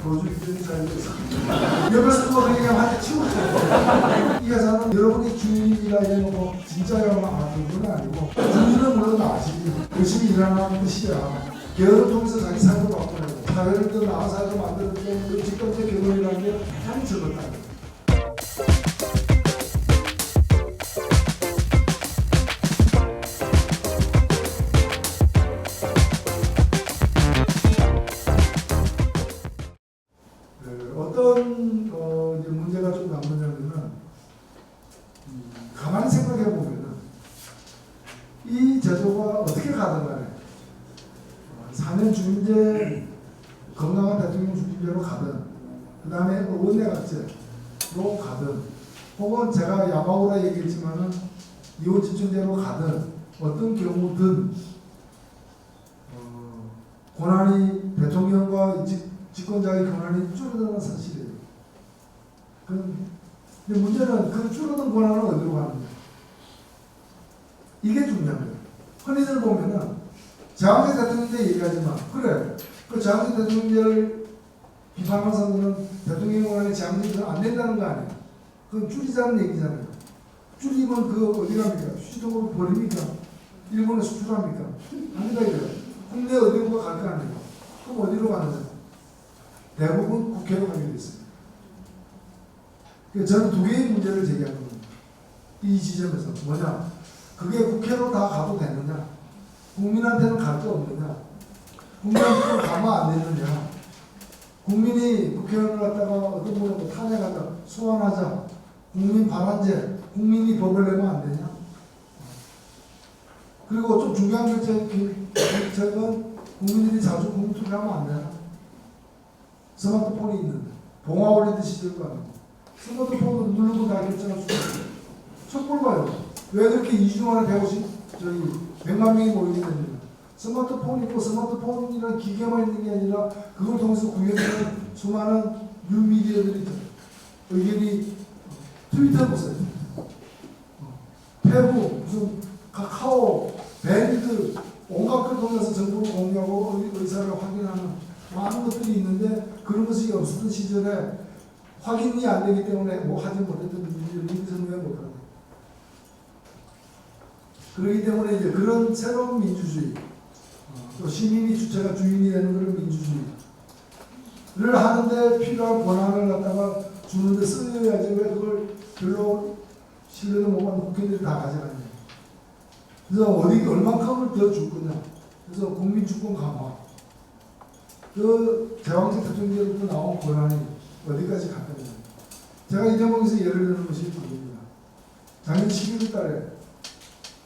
도주기들이 살고 옆에서 뭐 그냥 한테 치우고 이 회사는 여러분이 주인이라 해놓고 진짜야만 아는 건 아니고 주인은 물론 아시지 열심히 일하는 뜻이야. 결혼을 통해서 자기 삶을 바꾸려고 사회를 더 나은 사회로 만들었고 지금까지 결혼이라는 게 참 적었다. 어떤 이제 문제가 좀 남느냐면은 가만히 생각해 보면은 이 제도가 어떻게 가든 간에 사면 중임제 건강한 대통령 중임제로 가든 그 다음에 의원내각제로 가든 혹은 제가 야마오라 얘기했지만은 이혼 집중제로 가든 어떤 경우든 권한이 대통령과 집권자의 권한이 줄어드는 사실이에요. 근데 문제는 그 줄어든 권한은 어디로 가느냐. 이게 중요한 거예요. 흔히들 보면은 장학재 대통령제 얘기하지만 그래 그 장학재 대통령제를 비판하는 사람들은 대통령의 권한이 장학재는 안 된다는 거 아니에요. 그건 줄이자는 얘기잖아요. 줄이면 그 어디 갑니까? 수지통으로 버립니까? 일본에 수출합니까? 아니다 이래요. 국내 어디로 갈 거 아니에요. 그럼 어디로 가느냐? 대부분 국회로 가게 됐어요. 저는 두 개의 문제를 제기하는 겁니다. 이 지점에서 뭐냐? 그게 국회로 다 가도 되느냐? 국민한테는 갈 데 없느냐? 국민한테는 가면 안 되느냐? 국민이 국회의원을 갖다가 어떤 분하고 탄핵하자, 소환하자, 국민 발안제, 국민이 법을 내면 안 되냐? 그리고 좀 중요한 결정은 국민들이 자주 공투를 하면 안 되나? 스마트폰이 있는데 봉화 올리듯이 들고 가는 거. 스마트폰을 누르고 다 결정할 수 있어요. 촛불 봐요. 왜 그렇게 2주 만에 100만 명이 모이게 됩니까? 스마트폰 있고 스마트폰이라는 기계만 있는 게 아니라 그걸 통해서 구현되는 수많은 뉴미디어들이 있어요. 의견이 트위터 보세요. 페북, 무슨 카카오, 밴드 온갖 걸 통해서 정보를 공유하고 의사를 확인하는 많은 것들이 있는데 그런 것이 없었던 시절에 확인이 안 되기 때문에 뭐 하지 못했던 민주주의는 왜 못하는 그렇기 때문에 이제 그런 새로운 민주주의 또 시민이 주체가 주인이 되는 그런 민주주의를 하는데 필요한 권한을 갖다가 주는데 쓰여야지 왜 그걸 별로 신뢰도 못 받는 국회의원들이 다 가져가냐. 그래서 어디 얼만큼을 더 줄 거냐. 그래서 국민주권 강화. 그 제왕적 대통령으로부터 나온 권한이 어디까지 갈 거냐. 제가 이 대목에서 예를 드는 것이 보입니다. 작년 11월 달에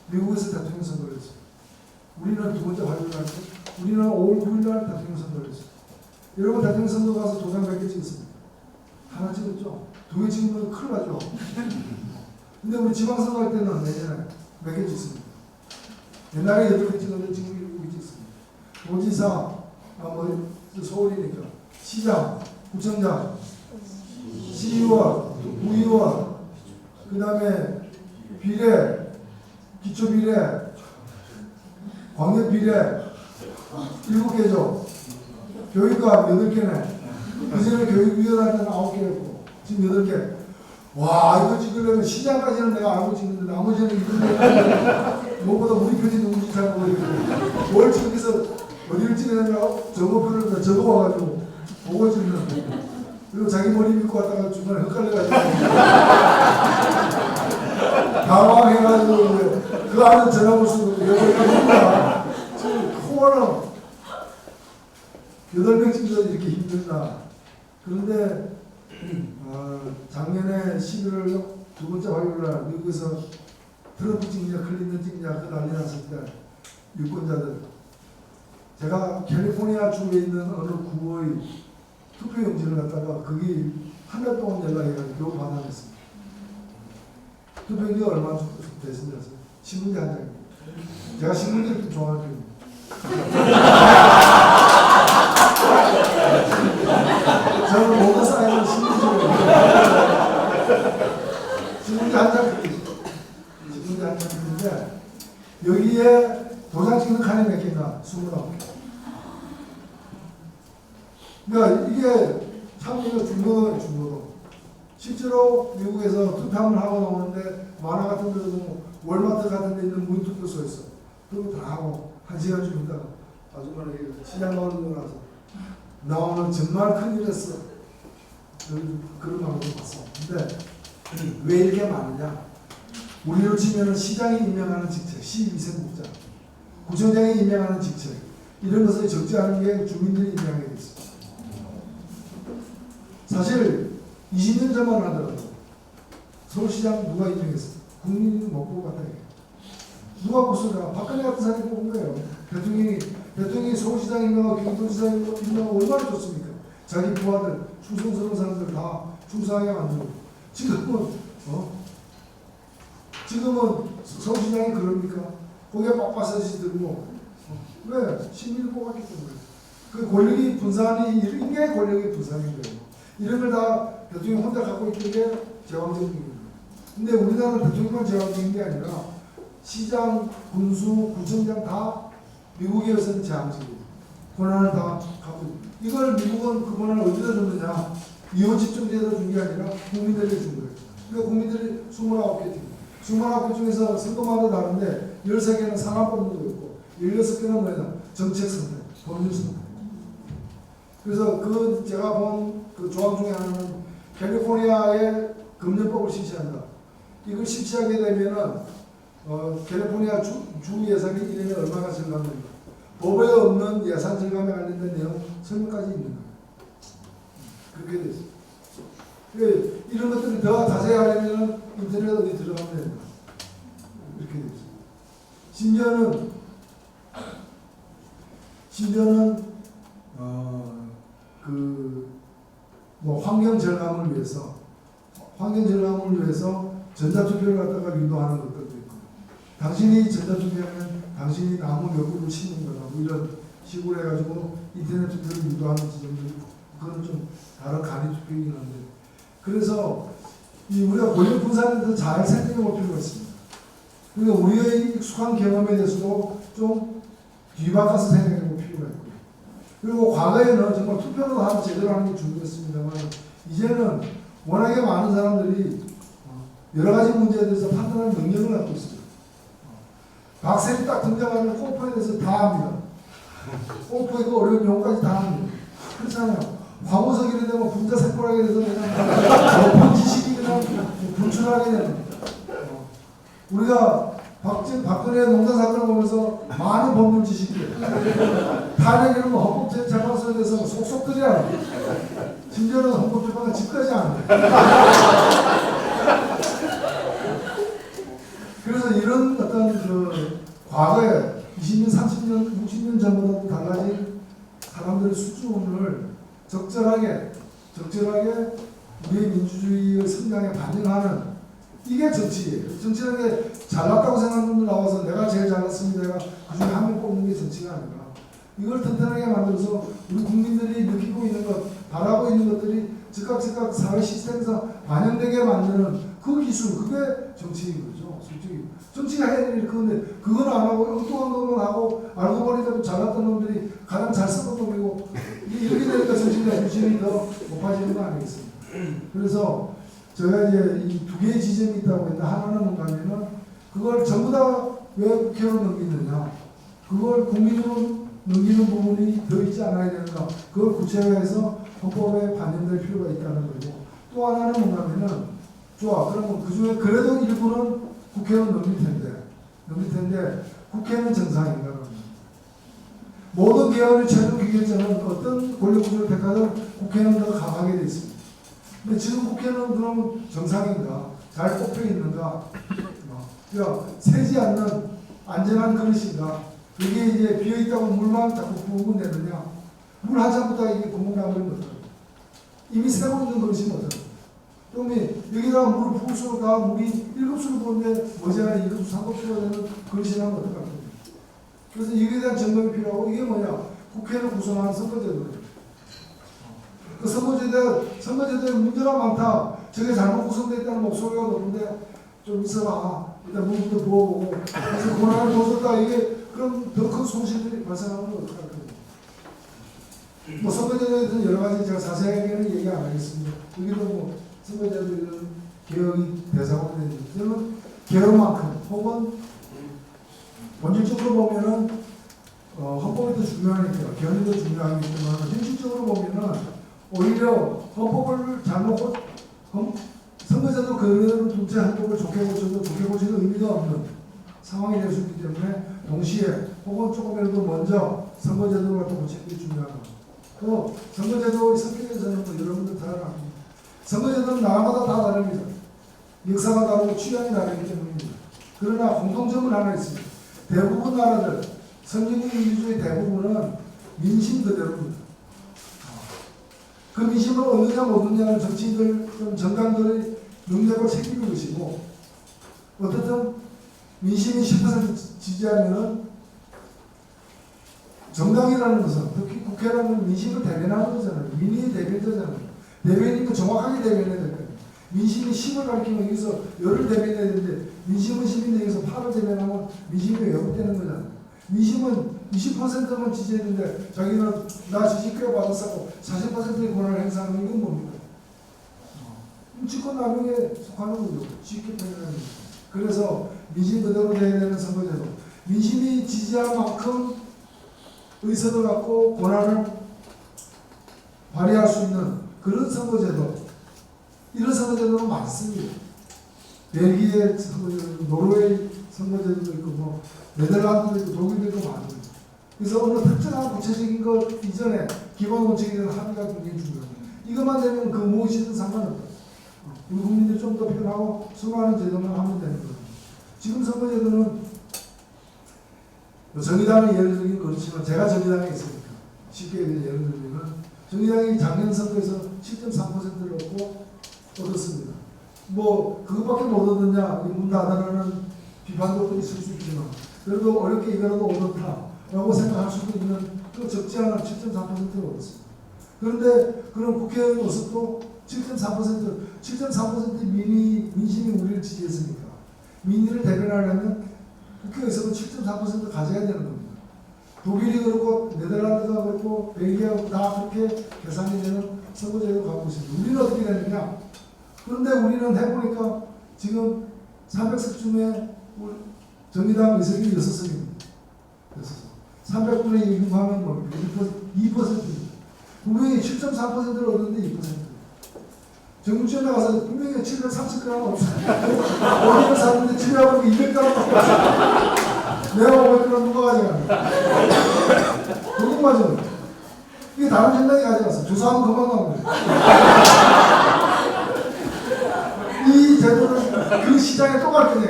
미국에서 대통령 선거를 했어요. 우리는 두 번째 화요일 날, 우리는 5월 9일 날 대통령 선거를 했어요. 여러분 대통령 선거 가서 도장 몇 개 찍었습니다. 하나 찍었죠? 두 개 찍으면 큰일 나죠? 근데 우리 지방선거 할 때는 내년에 몇 개 찍습니다. 옛날에 8개 찍었는데 지금 7개 찍습니다. 도지사, 서울이니까, 시장, 구청장, 시의원, 구의원, 그 다음에 비례, 기초비례, 광역비례 7개죠. 교육감 8개네. 그전에 교육위원회 때는 9개였고 지금 8개. 와 이거 찍으려면 시장까지는 내가 알고 찍는데 나머지는 이런 무엇보다 우리 편이 누군지 잘 모르겠고 뭘 찍어서 어디를 찍느냐고 정보표를 적어와가지고 보고 찍는 그리고 자기 머리 믿고 왔다가 중간에 헷갈려가지고 당황해가지고 그 안에 전화볼 수도 없고 여기가 지금 코어는 8명 찍어서 이렇게 힘들다. 그런데 작년에 11월 두 번째 화요일날 미국에서 트럼프 찍냐 클린턴 찍냐 그 난리 났을 때 유권자들 제가 캘리포니아 주에 있는 어느 구의 투표용지를 갖다가 거기 한 달 동안 연락해가지고 겨우 받아냈습니다. 투표용지가 얼마 됐는지 아세요? 신문지 한 장입니다. 제가 신문지를 좀 좋아하는 편입니다. 저는 모든 사람은 신문지를 신문지 한 장 드리죠. 신문지 한 장 드리는데 여기에 도장 찍는 칸이 몇 개인가? 29개. 그러니까 이게 참 이거 중노동이에요, 중노동. 실제로 미국에서 투표함을 하고 나오는데 만화 같은 데도 월마트 같은 데 있는 무인투표소에서 그거 다 하고 1시간 좀 있다가 아줌마는 시장 가는 거 나서 나오는 정말 큰일이었어. 그런 방법을 봤어. 근데 왜 이렇게 많으냐? 우리로 치면은 시장이 임명하는 직책, 시위생국장, 구청장이 임명하는 직책, 이런 것을 적지 않은 게 주민들이 임명하게 돼 있어. 사실 20년 전만 하더라도 서울시장 누가 임명했어? 국민이 못 보고 갔다 이게. 누가 뽑습니까? 박근혜 같은 사람이 뽑은 거예요. 대통령이 서울시장 임명하고 경기도지사 임명하고 얼마나 좋습니까? 자기 부하들, 충성스러운 사람들 다 충성하게 만들고. 지금은 서울시장이 그럽니까? 거기에 빡빡서지 들고. 왜? 시민을 뽑았기 때문에. 그 권력이 분산이, 이런 게 권력이 분산인 거예요. 이런 걸 다 대통령이 혼자 갖고 있는 게 제왕적인 거예요. 근데 우리나라는 대통령만 제왕적인 게 아니라 시장, 군수, 구청장 다 미국에서는 제왕적이에요. 권한을 다 갖고 있어요. 이걸 미국은 그 권한을 어디다 줬느냐? 이혼집중제에다 준 게 아니라 국민들에게 준 거예요. 그러니까 국민들이 29개 줍니다. 29개 중에서 선거마다 다른데 13개는 상하법률도 있고 16개는 뭐냐? 정책 선택, 법률 선택. 그래서 그 제가 본 그 조항 중에 하나는 캘리포니아의 금연법을 실시한다. 이걸 실시하게 되면은 캘리포니아 주 예산이 1년에 얼마가 증가합니다. 법에 없는 예산 증감에 관련된 내용 설명까지 있는 거예요. 그렇게 돼 있어요. 이런 것들이 더 자세히 하려면 인터넷 어디 들어가면 됩니다. 이렇게 돼 있어요. 심지어는 환경 절감을 위해서 전자투표를 갖다가 유도하는 것들도 있고, 당신이 전자투표하면 당신이 나무 몇 그루 심는 거다, 뭐 이런 식으로 해가지고 인터넷 투표를 유도하는 지점도 있고, 그건 좀 다른 간이 투표이긴 한데, 그래서 우리가 권력 분산에 대해서 잘 생각해 볼 필요가 있습니다. 그러니까 우리의 익숙한 경험에 대해서도 좀 뒤바꿔서 생각해 볼 필요가 있고요. 그리고 과거에는 정말 투표로 하나 제대로 하는 게 중요했습니다만, 이제는 워낙에 많은 사람들이 여러 가지 문제에 대해서 판단하는 능력을 갖고 있습니다. 박셀이 딱 등장하면 뽀뽀에 대해서 다 합니다. 뽀뽀의 그 어려운 용어까지 다 합니다. 그렇잖아요. 황우석이 되면 분자 색깔하게 돼서 그냥 높은 지식이 그냥 분출하게 됩니다. 우리가 박근혜 농단 사건을 보면서 많은 법률 지식이 탄핵 이런 거 헌법재판소에 대해서 속속들이 알아. 심지어는 헌법재판관 집까지 안 해. 그래서 이런 어떤 과거에 20년, 30년, 60년 전보다도 달라진 사람들의 수준을 적절하게 우리의 민주주의의 성장에 반영하는, 이게 정치예요. 정치라는 게 잘났다고 생각하는 분들 나와서 내가 제일 잘났습니다, 내가 그 중에 한 명 뽑는 게 정치가 아니라, 이걸 튼튼하게 만들어서 우리 국민들이 느끼고 있는 것, 바라고 있는 것들이 즉각 사회 시스템에서 반영되게 만드는 그 기술, 그게 정치인 거죠. 솔직히 정치가 해야 될 일 그건데, 그건 안 하고 엉뚱한 것만 하고 알고 보니까 잘났던 놈들이 가장 잘 쓰는 놈이고, 이렇게 되니까 정치가 유신이 더 높아지는 거 아니겠습니까? 그래서 제가 이제 이 두 개의 지점이 있다고 했는데, 하나는 뭔가면은 그걸 전부 다 왜 국회로 넘기느냐, 그걸 국민으로 넘기는 부분이 더 있지 않아야 되는가, 그걸 구체화해서 헌법에 반영될 필요가 있다는 거고, 또 하나는 뭔가면은, 좋아, 그러면 그 중에 그래도 일부는 국회로 넘길 텐데 국회는 정상인가? 모든 개헌의 최종 기결점은 어떤 권력구조를 택하든 국회는 더 강하게 되어 있습니다. 근데 지금 국회는 그럼 정상인가? 잘 뽑혀 있는가? 그러니까 새지 않는 안전한 그릇인가? 그게 이제 비어있다고 물만 자꾸 부으고 내느냐? 물 한 잔부터 이게 구멍 나버리면 어떡하냐? 이미 새고 있는 그릇이 어떡하냐? 그러면 여기다가 물을 부을수록 다 물이 1급수로 부었는데 머지않아 2급수, 3급수가 되는 그릇이라면 어떡할 겁니까? 그래서 이거에 대한 점검이 필요하고, 이게 뭐냐? 국회를 구성하는 선거제도예요. 그 선거제도에 문제가 많다. 저게 잘못 구성되어 있다는 목소리가 높은데 좀 있어라. 일단 물부터 부어보고. 그래서 권한을 더 줬다. 이게 그럼 더 큰 손실들이 발생하면 어떡할 겁니까? 뭐 선거제도에 대해서 여러 가지 제가 자세하게는 얘기 안 하겠습니다. 여기도 뭐 선거제도 이런 개혁이 대상으로 되는데 저는 개혁만큼 혹은 원칙적으로 보면은 헌법이 더 중요하니까 개헌이 더 중요하겠지만 현실적으로 보면은 오히려 헌법을 잘못 선거제도 그대로 둘째 헌법을 좋게 고쳐도 좋게 고치는 의미가 없는 상황이 될 수 있기 때문에 동시에 혹은 조금이라도 먼저 선거제도를 갖다 고치는 게 중요하다. 또 선거제도의 성격에서는 뭐 여러분들 다 압니다. 선거제도는 나라마다 다 다릅니다. 역사가 다르고 취향이 다르기 때문입니다. 그러나 공통점은 하나 있습니다. 대부분 나라들 선진국 민주주의 대부분은 민심 그대로입니다. 그 민심을 얻느냐 못 얻느냐는 정치인들, 정당들의 능력을 책임질 것이고 어떻든 민심이 10% 지지하면은 정당이라는 것은 특히 국회라는 민심을 대변하는 거잖아요. 민의의 대변자잖아요. 대변인은 정확하게 대변해야 될 거예요. 민심이 10을 가리키면 여기서 열을 대변해야 되는데 민심은 10인데 여기서 8을 대변하면 민심이 왜곡되는 거잖아요. 민심은 20%만 지지했는데 자기는 나 지지 꽤 받았었고 40%의 권한을 행사하는 건 뭡니까? 인치권 남용에 속하는 거죠. 쉽게 표현하는 거죠. 그래서 민심 그대로 돼야 되는 선거제도. 민심이 지지할 만큼 의석을 갖고 권한을 발휘할 수 있는 그런 선거제도. 이런 선거제도는 많습니다. 벨기에 선거제도, 노르웨이 선거제도도 있고 뭐 네덜란드도 있고 독일도 있고 많습니다. 그래서 어느 특정한 구체적인 것 이전에 기본 원칙에 대한 합의가 굉장히 중요합니다. 이것만 되면 그 무엇이든 상관없다. 우리 국민들이 좀 더 편하고 수많은 제도만 하면 되는 거예요. 지금 선거제도는 정의당의 예를 들긴 그렇지만 제가 정의당에 있으니까 쉽게 예를 들면 정의당이 작년 선거에서 7.3%를 얻었습니다. 뭐 그것밖에 못 얻었냐 문 닫아라는 비판도 있을 수 있지만 그래도 어렵게 이거라도 얻었다라고 생각할 수도 있는 또 적지 않은 7.3%를 얻었습니다. 그런데 그런 국회의원 의석도 7.3% 민심이 우리를 지지했으니까 민의를 대변하려면 국회 의석은 7.4% 가져야 되는 겁니다. 독일이 그렇고 네덜란드가 그렇고 벨기에가 다 그렇게 계산이 되는 선거제도를 가고 있습니다. 우리는 어떻게 되느냐? 그런데 우리는 해보니까 지금 300석 중에 정의당 의석이 6석입니다. 300분의 1 하면 뭡니까? 2%입니다. 분명히 7.4%를 얻었는데 2%. 정부청에 가서 분명히 730g 없어요. 어디를 샀는데 집에 와보니까 200g밖에 없어요. 내가 500g 누가 가져가냐. 그건 맞아요. 이게 다른 정당이 가져갔어. 조사하면 그만 나옵니다. 이 제도는 그 시장에 또 갈 거냐.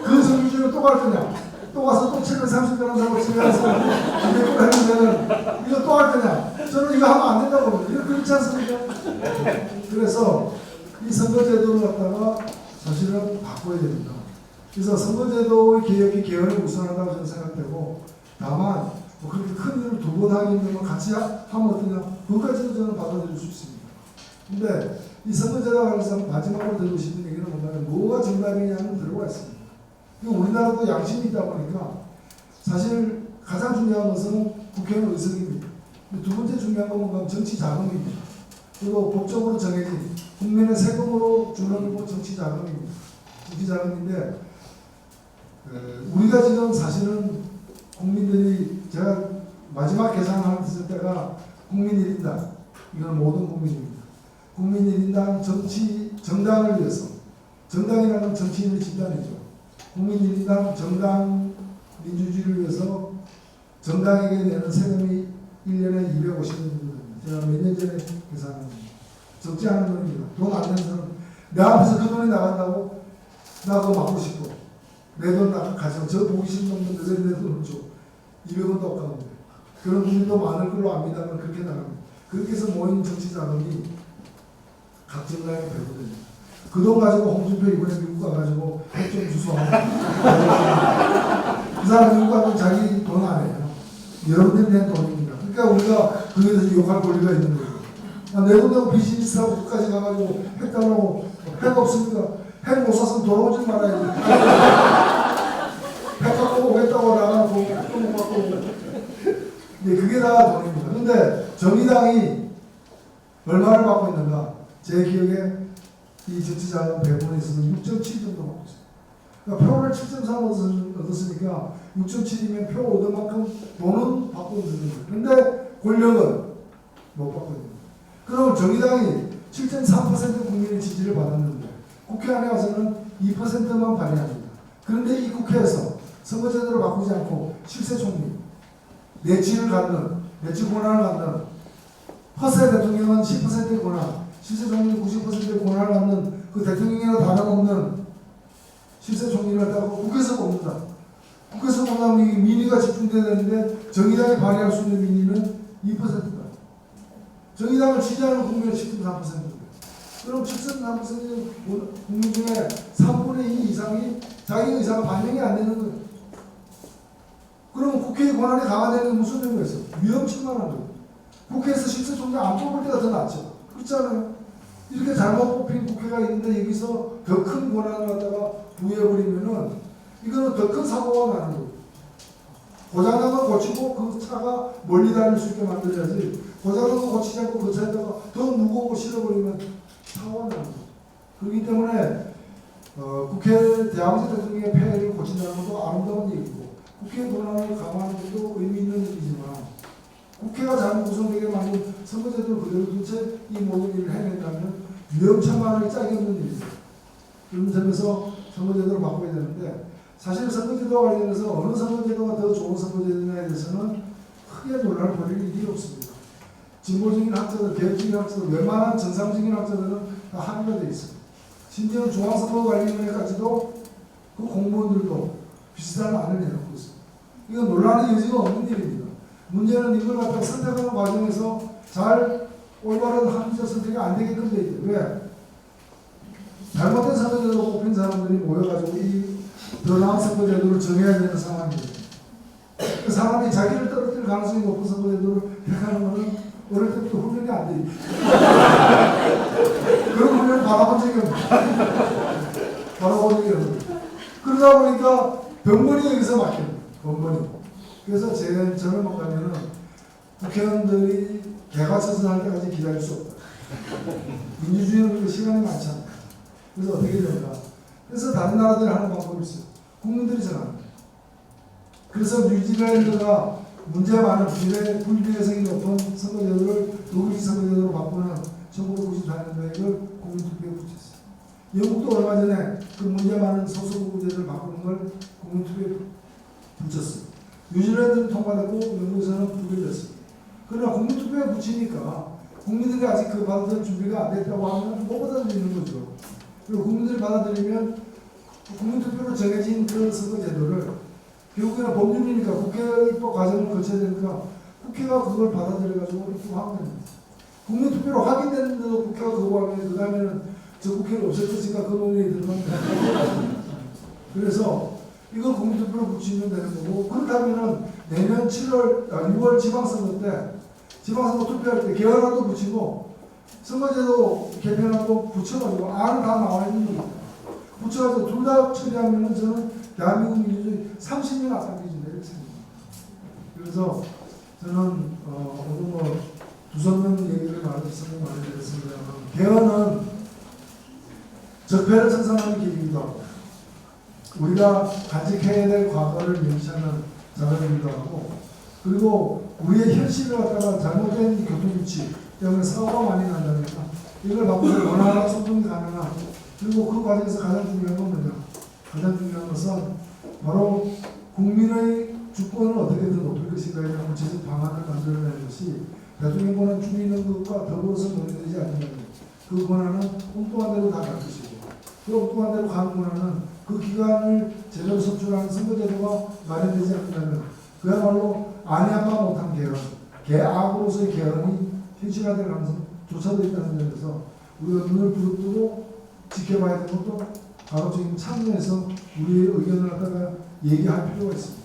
그 정규주로 또 갈 거냐. 또 가서 또 730g 사고 집에 가서 200g 하면 이거 또 할 거냐. 저는 이거 하면 안 된다고 봅니다. 이거 그렇지 않습니까? 그래서 이 선거제도를 갖다가 사실은 바꿔야 됩니다. 그래서 선거제도의 개혁이 개헌을 우선한다고 저는 생각되고 다만 뭐 그렇게 큰 일을 두 번 하기 힘든 건 같이 하면 어떠냐 그것까지도 저는 받아들일 수 있습니다. 근데 이 선거제도에 관해서 마지막으로 드리고 싶은 얘기는 뭐냐면 뭐가 정답이냐는 들어가 있습니다. 우리나라도 양심이 있다 보니까 사실 가장 중요한 것은 국회의원 의석입니다. 두 번째 중요한 건 뭔가 정치 자금입니다. 그리고 법적으로 정해진 국민의 세금으로 주는 정치 자금입니다. 정치 자금인데 우리가 지금 사실은 국민들이 제가 마지막 계산했을 때가 국민 1인당 이건 모든 국민입니다. 국민 1인당 정당을 위해서 정당이라는 건 정치인의 집단이죠. 국민 1인당 정당 민주주의를 위해서 정당에게 내는 세금이 1년에 250원 정도 됩니다. 제가 몇 년 전에 계산합니다. 적지 않은 돈입니다. 돈 안 내는 사람 내 앞에서 그 돈이 나간다고 나 그거 맞고 싶어. 내 돈 가져. 저 보기 싫은 놈들 내 돈을 줘. 200원도 없다는데. 그런 분들도 많을 걸로 압니다만 그렇게 나갑니다. 그렇게 해서 모인 정치 자금이 각 정당에 배분됩니다. 그 돈 가지고 홍준표 이번에 미국 가가지고 핵좀 주소하고 그 사람 미국 가면 자기 돈 안 해요. 여러분들이 낸 돈입니다. 그러니까 우리가 그에 대해서 욕할 권리가 있는 거예요. 내 돈 내고 비즈니스하고 끝까지 가가지고 핵 달라고 핵 없습니까? 핵 못 샀으면 돌아오지 말아야지. 핵 갖고 오겠다고 나가고 또 못 갖고 오고. 네, 그게 다 돈입니다. 그런데 정의당이 얼마를 받고 있는가? 제 기억에 이 정치자금 배분에 있어서는 6.7 정도 받고 있어요. 그러니까 표를 7.3 얻었으니까 6.7이면 표 얻은 만큼 돈은 받고 있는 거예요. 그런데 권력은 못 받고 있는 거예요. 그럼 정의당이 7.3% 국민의 지지를 받았는데 국회 안에 와서는 2%만 발의합니다. 그런데 이 국회에서 선거제도를 바꾸지 않고 실세 총리, 내치를 갖는, 내치 권한을 갖는 허세 대통령은 10%의 권한, 실세 총리는 90%의 권한을 갖는 그 대통령이나 다름없는 실세 총리를 갖다가 국회에서 뽑는다. 국회에서 뽑으면 민의가 집중돼야 되는데 정의당이 발의할 수 있는 민의는 2%다. 정의당을 지지하는 국민의 10.3%입니다. 그럼 7.3% 국민 중에 3분의 2 이상이 자기 의사가 반영이 안 되는 거예요. 그럼 국회의 권한이 강화되는 게 무슨 의미가 있어? 위험천만한 거예요. 국회에서 실세 총리 안 뽑을 때가 더 낫죠. 그렇잖아요. 이렇게 잘못 뽑힌 국회가 있는데 여기서 더 큰 권한을 갖다가 부여해버리면은 이거는 더 큰 사고가 나는 거예요. 고장난 거 고치고 그 차가 멀리 다닐 수 있게 만들어야지, 고장난 거 고치지 않고 그 차에다가 더 무거운 거 실어버리면 사고가 나는 거예요. 그렇기 때문에 국회 대항제 대통령의 폐해를 고친다는 것도 아름다운 얘기고 국회 권한을 강화하는 것도 의미 있는 일이지만 국회가 잘못 구성되게 만든 선거제도를 그대로 둔 채 이 모든 일을 해낸다면 위험천만하게 짝이 없는 일이죠. 그런 점에서 선거제도를 바꿔야 되는데 사실 선거제도와 관련해서 어느 선거제도가 더 좋은 선거제도냐에 대해서는 크게 논란을 벌일 일이 없습니다. 진보적인 학자들, 개혁적인 학자들, 웬만한 정상적인 학자들은 다 합의가 되어 있습니다. 심지어 중앙선거관리위원회까지도 그 공무원들도 비슷한 안을 내놓고 있습니다. 이건 논란의 여지가 없는 일입니다. 문제는 이걸 갖다가 선택하는 과정에서 잘 올바른 합리적 선택이 안 되게끔 되어 있대요. 왜? 잘못된 선거제도로 뽑힌 사람들이 모여가지고 이 더 나은 선거제도를 정해야 되는 상황이에요. 그 사람이 자기를 떨어뜨릴 가능성이 높은 선거제도를 택하는 것은 어릴 때부터 훈련이 안 돼. 그런 훈련을 받아본 적이 없어요. 받아본 적이 없어요. 그러다 보니까 병번이 여기서 막혀요. 병번이. 그래서 저는 뭐 가면은 국회의원들이 개과천선할 때까지 기다릴 수 없다. 민주주의는 시간이 많잖아. 그래서 어떻게 될까? 그래서 다른 나라들이 하는 방법이 있어요. 국민들이 정합니다. 그래서 뉴질랜드가 문제 많은 불비례성이 높은 선거제도를 독일 선거제도로 바꾸는 1994년도에 이걸 국민투표에 붙였어요. 영국도 얼마 전에 그 문제 많은 소수부제를 바꾸는 걸 국민투표에 붙였어요. 뉴질랜드는 통과되고 영국에서는 부결됐습니다. 그러나 국민투표에 붙이니까 국민들이 아직 그 받아들일 준비가 안 됐다고 하면 못 받아들이는 거죠. 그리고 국민들이 받아들이면 국민투표로 정해진 그 선거제도를 결국에는 법률이니까 국회 입법 과정을 거쳐야 되니까 국회가 그걸 받아들여가지고 입법하면 됩니다. 국민투표로 확인됐는데도 국회가 거부하면 그 다음에는 저 국회를 없앨 것인가 그 논의에 들어가면 됩니다. 그래서 이걸 국민투표로 붙이면 되는 거고, 그렇다면은 내년 6월 지방선거 때 지방선거 투표할 때 개헌안도 붙이고 선거제도 개편안도 붙여가지고 안은 다 나와 있는 겁니다. 붙여가지고 둘 다 처리하면은 저는 대한민국 민주주의 30년 앞당겨진다 이렇게 생각합니다. 그래서 저는 오늘 뭐 두서명 얘기를 말씀드렸습니다. 개헌은 적폐를 청산하는 길이기도 하고 우리가 간직해야 될 과거를 명시하는 자료이기도 하고, 그리고 우리의 현실을 갖다가 잘못된 교통규칙 때문에 사고가 많이 난다면 이걸 바꾸서 원활한 소통이 가능한, 그리고 그 과정에서 가장 중요한 건 뭐냐? 가장 중요한 것은 바로 국민의 주권을 어떻게 더 높일 것인가에 대한 구체적 방안을 만들어내는 것이 대통령 권한 주민의식과 더불어서 논의되지 않는다면 그 권한은 엉뚱한 대로 다 갈 것이고, 그 엉뚱한 대로 가는 권한은 그 기간을 제대로 선출하는 선거제도가 마련되지 않는다면 그야말로 안해한바 못한 개헌, 개악으로서의 개헌이 현실화될 가능성조차도 있다는 점에서 우리가 눈을 부릅뜨고 지켜봐야 되는 것도 바로 지금 참여해서 우리의 의견을 갖다가 얘기할 필요가 있습니다.